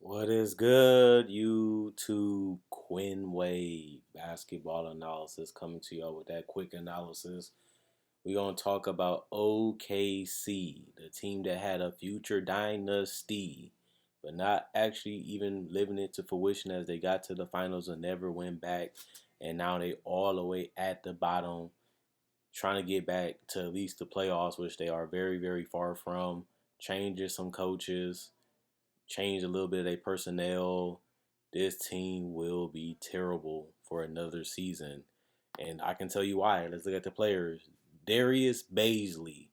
What is good, YouTube? Quinn Wade basketball analysis coming to y'all with that quick analysis. We're going to talk about OKC, the team that had a future dynasty, but not actually even living it to fruition as they got to the finals and never went back. And now they all the way at the bottom, trying to get back to at least the playoffs, which they are very, very far from. Changes some coaches, change a little bit of their personnel, this team will be terrible for another season. And I can tell you why. Let's look at the players. Darius Baisley,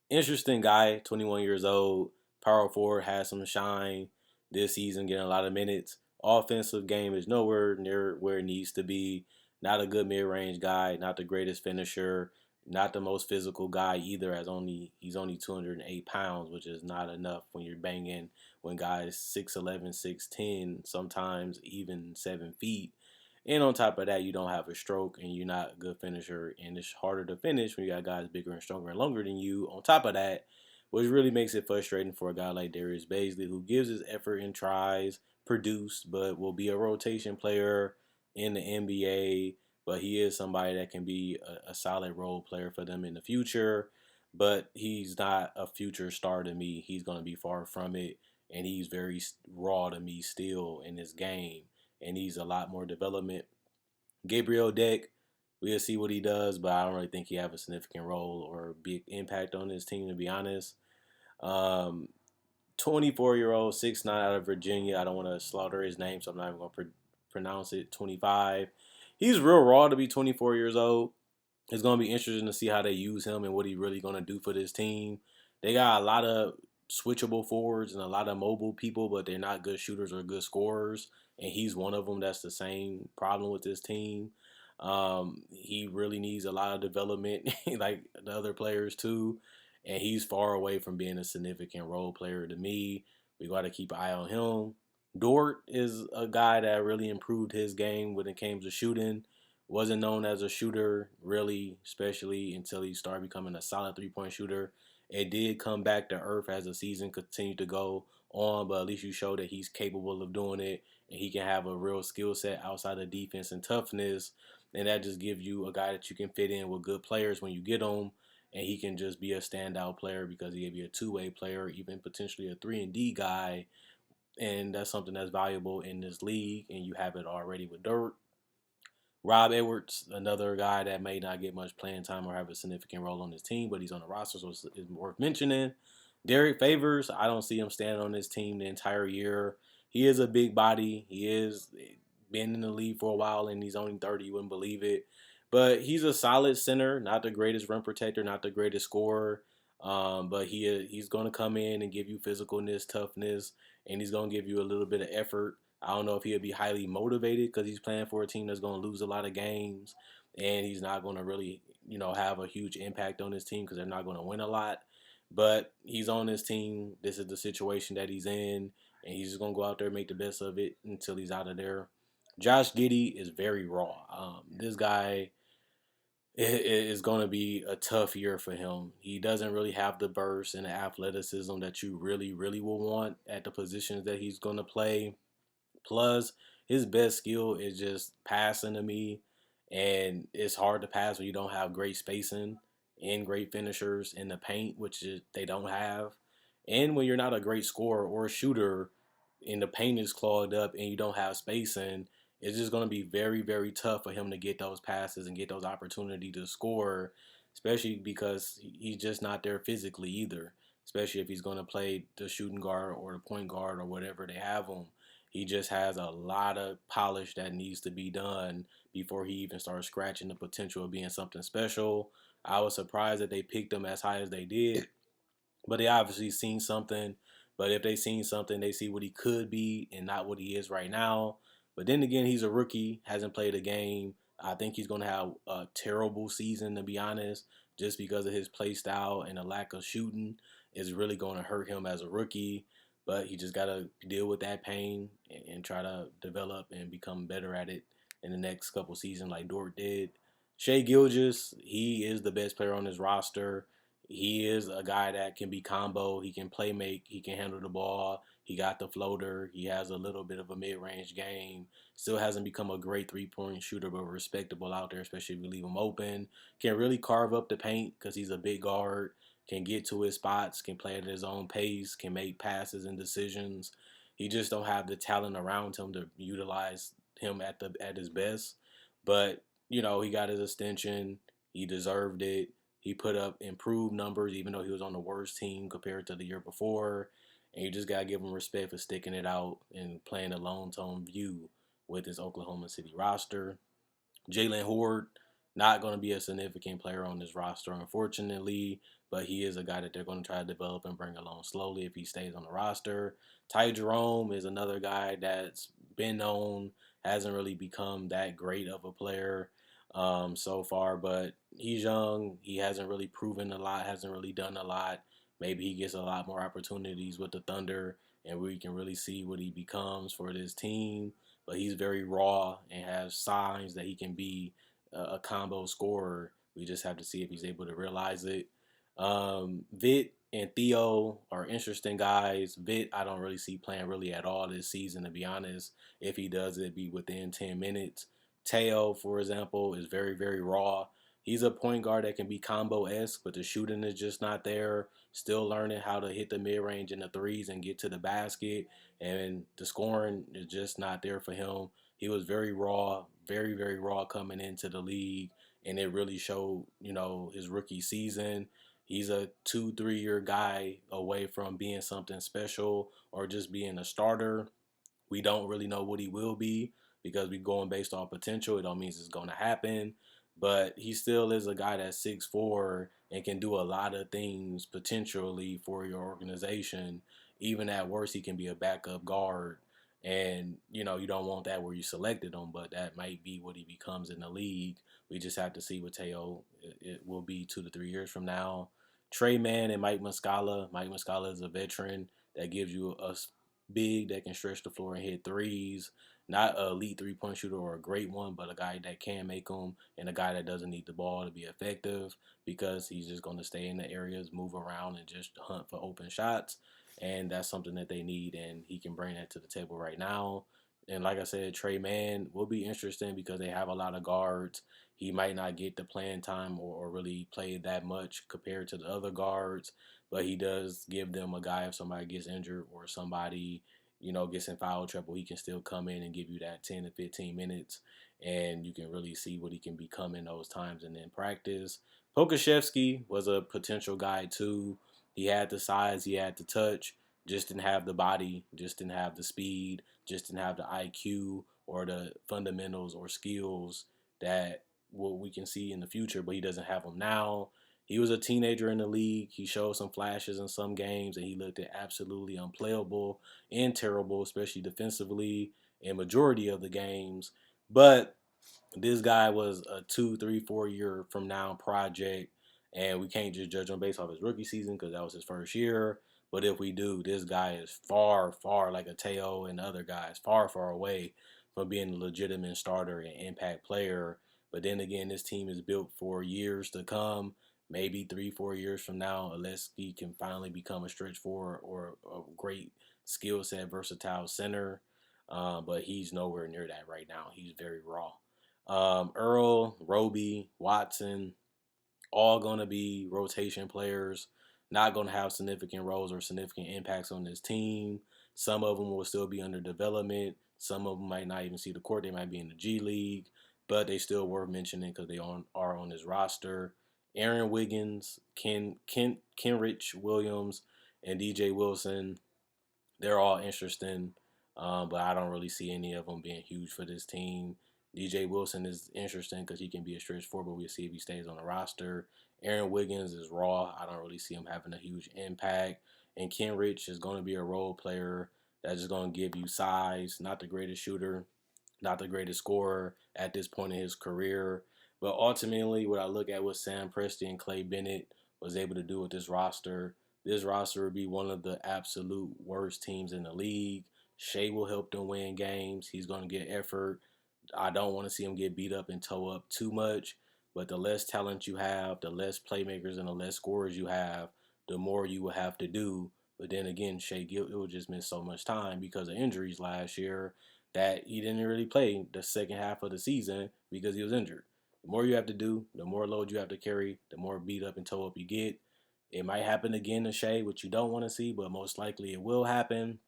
interesting guy, 21 years old, power forward, has some shine this season, getting a lot of minutes. Offensive game is nowhere near where it needs to be. Not a good mid-range guy, not the greatest finisher, not the most physical guy either. As he's only 208 pounds, which is not enough when you're banging when guys 6'11", 6'10", sometimes even 7 feet. And on top of that, you don't have a stroke and you're not a good finisher. And it's harder to finish when you got guys bigger and stronger and longer than you. On top of that, which really makes it frustrating for a guy like Darius Baisley, who gives his effort and tries, produce, but will be a rotation player in the NBA. But he is somebody that can be a solid role player for them in the future. But he's not a future star to me. He's going to be far from it. And he's very raw to me still in his game and needs a lot more development. Gabriel Deck, we'll see what he does, but I don't really think he have a significant role or big impact on this team, to be honest. Um, 24-year-old, 6'9" out of Virginia. I don't want to slaughter his name, so I'm not even going to pronounce it. 25. He's real raw to be 24 years old. It's going to be interesting to see how they use him and what he's really going to do for this team. They got a lot of switchable forwards and a lot of mobile people, but they're not good shooters or good scorers. And he's one of them. That's the same problem with this team. He really needs a lot of development, like the other players too. And he's far away from being a significant role player to me. We got to keep an eye on him. Dort is a guy that really improved his game when it came to shooting. Wasn't known as a shooter, really, especially until he started becoming a solid three-point shooter. It did come back to earth as the season continued to go on, but at least you show that he's capable of doing it and he can have a real skill set outside of defense and toughness. And that just gives you a guy that you can fit in with good players when you get them. And he can just be a standout player because he can be a two-way player, even potentially a 3-and-D guy. And that's something that's valuable in this league, and you have it already with Dirt. Rob Edwards, another guy that may not get much playing time or have a significant role on his team, but he's on the roster, so it's worth mentioning. Derrick Favors, I don't see him standing on this team the entire year. He is a big body. He is been in the league for a while, and he's only 30. You wouldn't believe it. But he's a solid center, not the greatest rim protector, not the greatest scorer. But he's going to come in and give you physicalness, toughness, and he's going to give you a little bit of effort. I don't know if he'll be highly motivated because he's playing for a team that's going to lose a lot of games, and he's not going to really, have a huge impact on his team because they're not going to win a lot. But he's on this team. This is the situation that he's in, and he's just going to go out there and make the best of it until he's out of there. Josh Giddy is very raw. This guy is going to be a tough year for him. He doesn't really have the burst and the athleticism that you really, really will want at the positions that he's going to play. Plus, his best skill is just passing to me, and it's hard to pass when you don't have great spacing and great finishers in the paint, which they don't have. And when you're not a great scorer or shooter, and the paint is clogged up and you don't have spacing, it's just going to be very, very tough for him to get those passes and get those opportunities to score, especially because he's just not there physically either, especially if he's going to play the shooting guard or the point guard or whatever they have him. He just has a lot of polish that needs to be done before he even starts scratching the potential of being something special. I was surprised that they picked him as high as they did, but they obviously seen something. But if they seen something, they see what he could be and not what he is right now. But then again, he's a rookie, hasn't played a game. I think he's going to have a terrible season, to be honest, just because of his play style and the lack of shooting is really going to hurt him as a rookie. But he just got to deal with that pain and try to develop and become better at it in the next couple seasons like Dort did. Shea Gilgis, he is the best player on his roster. He is a guy that can be combo. He can play make. He can handle the ball. He got the floater. He has a little bit of a mid-range game. Still hasn't become a great three-point shooter, but respectable out there, especially if you leave him open. Can really carve up the paint because he's a big guard. Can get to his spots. Can play at his own pace. Can make passes and decisions. He just don't have the talent around him to utilize him at his best. But he got his extension. He deserved it. He put up improved numbers, even though he was on the worst team compared to the year before. And you just gotta give him respect for sticking it out and playing a long-term view with his Oklahoma City roster. Jalen Hoard, not going to be a significant player on this roster, unfortunately, but he is a guy that they're going to try to develop and bring along slowly if he stays on the roster. Jerome is another guy that's been known, hasn't really become that great of a player so far, but he's young. He hasn't really proven a lot, hasn't really done a lot. Maybe he gets a lot more opportunities with the Thunder, and we can really see what he becomes for this team. But he's very raw and has signs that he can be a combo scorer. We just have to see if he's able to realize it. Vit and Theo are interesting guys. Vit, I don't really see playing really at all this season, to be honest. If he does, it'd be within 10 minutes. Teo, for example, is very, very raw. He's a point guard that can be combo-esque, but the shooting is just not there. Still learning how to hit the mid-range and the threes and get to the basket. And the scoring is just not there for him. He was very raw, very, very raw coming into the league. And it really showed, his rookie season. He's a 2-3 year guy away from being something special or just being a starter. We don't really know what he will be because we're going based on potential. It don't mean it's going to happen. But he still is a guy that's 6'4" and can do a lot of things potentially for your organization. Even at worst, he can be a backup guard. And, you don't want that where you selected him, but that might be what he becomes in the league. We just have to see what Teo it will be 2 to 3 years from now. Trey Mann and Mike Muscala. Mike Muscala is a veteran that gives you a big that can stretch the floor and hit threes. Not an elite three-point shooter or a great one, but a guy that can make them and a guy that doesn't need the ball to be effective because he's just going to stay in the areas, move around, and just hunt for open shots. And that's something that they need, and he can bring that to the table right now. And like I said, Trey Mann will be interesting because they have a lot of guards. He might not get the playing time or really play that much compared to the other guards, but he does give them a guy if somebody gets injured or somebody, gets in foul trouble, he can still come in and give you that 10 to 15 minutes, and you can really see what he can become in those times and then practice. Pokashevsky was a potential guy too. He had the size, he had the touch, just didn't have the body, just didn't have the speed, just didn't have the IQ or the fundamentals or skills that what we can see in the future, but he doesn't have them now. He was a teenager in the league. He showed some flashes in some games, and he looked absolutely unplayable and terrible, especially defensively in majority of the games. But this guy was a 2, 3, 4 year from now project, and we can't just judge him based off his rookie season because that was his first year. But if we do, this guy is far, far like a Teo and other guys, far, far away from being a legitimate starter and impact player. But then again, this team is built for years to come, maybe 3, 4 years from now, unless he can finally become a stretch four or a great skill set, versatile center. But he's nowhere near that right now. He's very raw. Earl, Roby, Watson, all going to be rotation players, not going to have significant roles or significant impacts on this team. Some of them will still be under development. Some of them might not even see the court. They might be in the G League, but they still worth mentioning because they are on this roster. Aaron Wiggins, Kenrich Williams, and DJ Wilson, they're all interesting, but I don't really see any of them being huge for this team. DJ Wilson is interesting because he can be a stretch four, but we'll see if he stays on the roster. Aaron Wiggins is raw. I don't really see him having a huge impact. And Kenrich is going to be a role player that's just going to give you size, not the greatest shooter, not the greatest scorer at this point in his career. But ultimately, what I look at what Sam Presti and Clay Bennett was able to do with this roster would be one of the absolute worst teams in the league. Shea will help them win games. He's going to get effort. I don't want to see him get beat up and toe up too much. But the less talent you have, the less playmakers and the less scorers you have, the more you will have to do. But then again, Shea Gilgeous just missed so much time because of injuries last year that he didn't really play the second half of the season because he was injured. The more you have to do, the more load you have to carry, the more beat up and toe up you get. It might happen again to Shea, which you don't want to see, but most likely it will happen.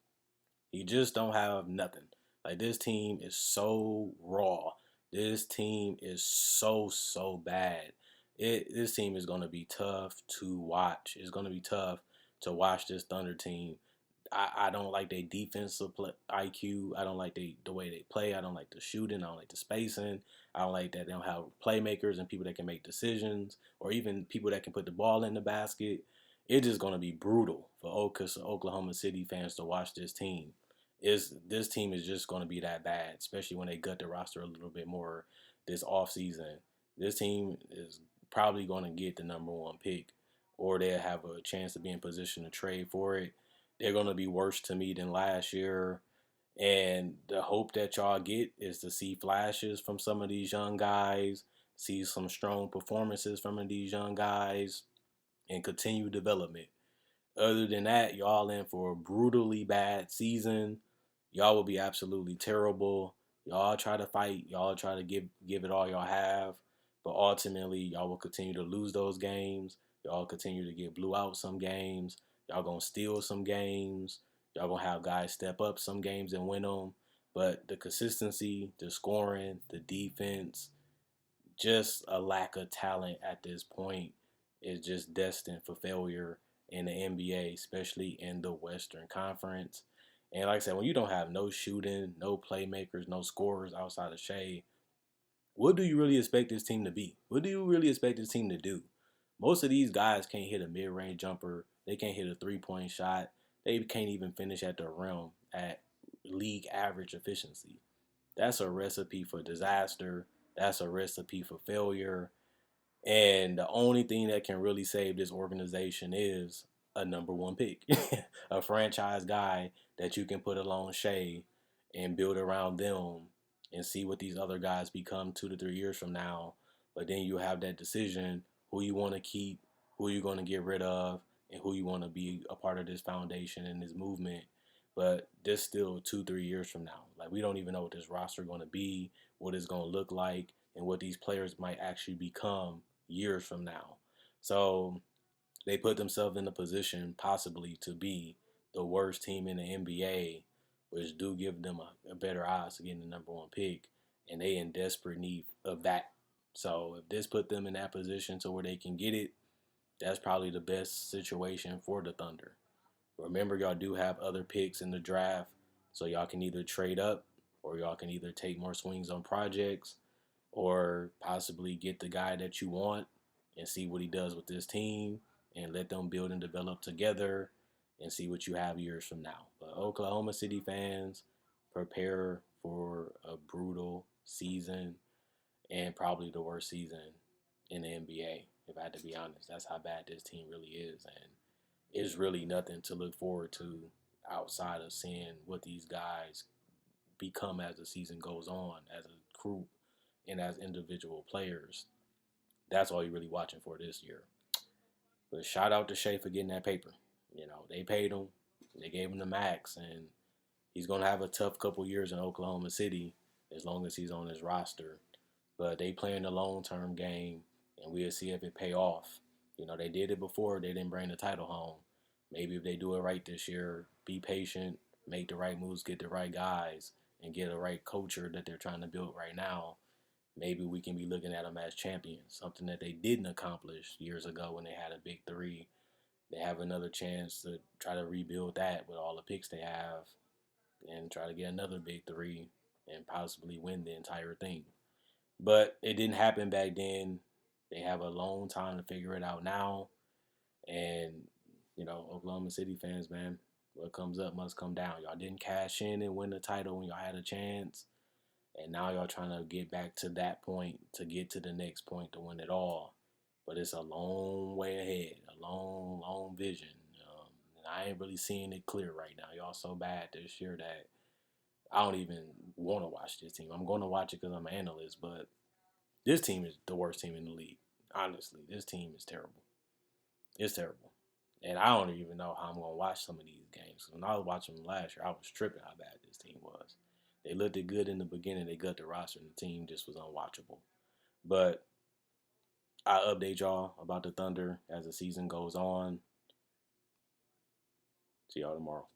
You just don't have nothing. Like, this team is so raw. This team is so bad. This team is gonna be tough to watch. It's gonna be tough to watch this Thunder team. I don't like their defensive IQ. I don't like the way they play. I don't like the shooting. I don't like the spacing. I don't like that they don't have playmakers and people that can make decisions, or even people that can put the ball in the basket. It's just gonna be brutal for Oklahoma City fans to watch this team. This team is just going to be that bad, especially when they gut the roster a little bit more this offseason. This team is probably going to get the number one pick, or they'll have a chance to be in position to trade for it. They're going to be worse to me than last year. And the hope that y'all get is to see flashes from some of these young guys, see some strong performances from these young guys, and continue development. Other than that, y'all in for a brutally bad season. Y'all will be absolutely terrible. Y'all try to fight. Y'all try to give it all y'all have. But ultimately, y'all will continue to lose those games. Y'all continue to get blew out some games. Y'all going to steal some games. Y'all going to have guys step up some games and win them. But the consistency, the scoring, the defense, just a lack of talent at this point is just destined for failure in the NBA, especially in the Western Conference. And like I said, when you don't have no shooting, no playmakers, no scorers outside of Shea, what do you really expect this team to be? What do you really expect this team to do? Most of these guys can't hit a mid-range jumper. They can't hit a three-point shot. They can't even finish at the rim at league average efficiency. That's a recipe for disaster. That's a recipe for failure. And the only thing that can really save this organization is a number one pick, a franchise guy that you can put along Shea and build around them and see what these other guys become 2 to 3 years from now. But then you have that decision who you want to keep, who you're going to get rid of, and who you want to be a part of this foundation and this movement. But this still 2 3 years from now. Like, we don't even know what this roster going to be, what it's going to look like, and what these players might actually become years from now. So they put themselves in a position possibly to be the worst team in the NBA, which do give them a better odds to getting the number one pick, and they in desperate need of that. So if this put them in that position to where they can get it, that's probably the best situation for the Thunder. Remember, y'all do have other picks in the draft, so y'all can either trade up or y'all can either take more swings on projects or possibly get the guy that you want and see what he does with this team and let them build and develop together and see what you have years from now. But Oklahoma City fans, prepare for a brutal season and probably the worst season in the NBA. If I had to be honest, that's how bad this team really is. And it's really nothing to look forward to outside of seeing what these guys become as the season goes on, as a group and as individual players. That's all you're really watching for this year. But shout out to Shea for getting that paper. You know, they paid him, they gave him the max, and he's going to have a tough couple years in Oklahoma City as long as he's on his roster. But they playing the long-term game, and we'll see if it pay off. You know, they did it before. They didn't bring the title home. Maybe if they do it right this year, be patient, make the right moves, get the right guys, and get a right culture that they're trying to build right now, maybe we can be looking at them as champions, something that they didn't accomplish years ago when they had a big three. They have another chance to try to rebuild that with all the picks they have and try to get another big three and possibly win the entire thing. But it didn't happen back then. They have a long time to figure it out now. And, you know, Oklahoma City fans, man, what comes up must come down. Y'all didn't cash in and win the title when y'all had a chance. And now y'all trying to get back to that point to get to the next point to win it all. But it's a long way ahead, a long, long vision. And I ain't really seeing it clear right now. Y'all so bad this year that I don't even want to watch this team. I'm going to watch it because I'm an analyst, but this team is the worst team in the league. Honestly, this team is terrible. It's terrible. And I don't even know how I'm going to watch some of these games. When I was watching them last year, I was tripping how bad this team was. They looked good in the beginning. They got the roster, and the team just was unwatchable. But I'll update y'all about the Thunder as the season goes on. See y'all tomorrow.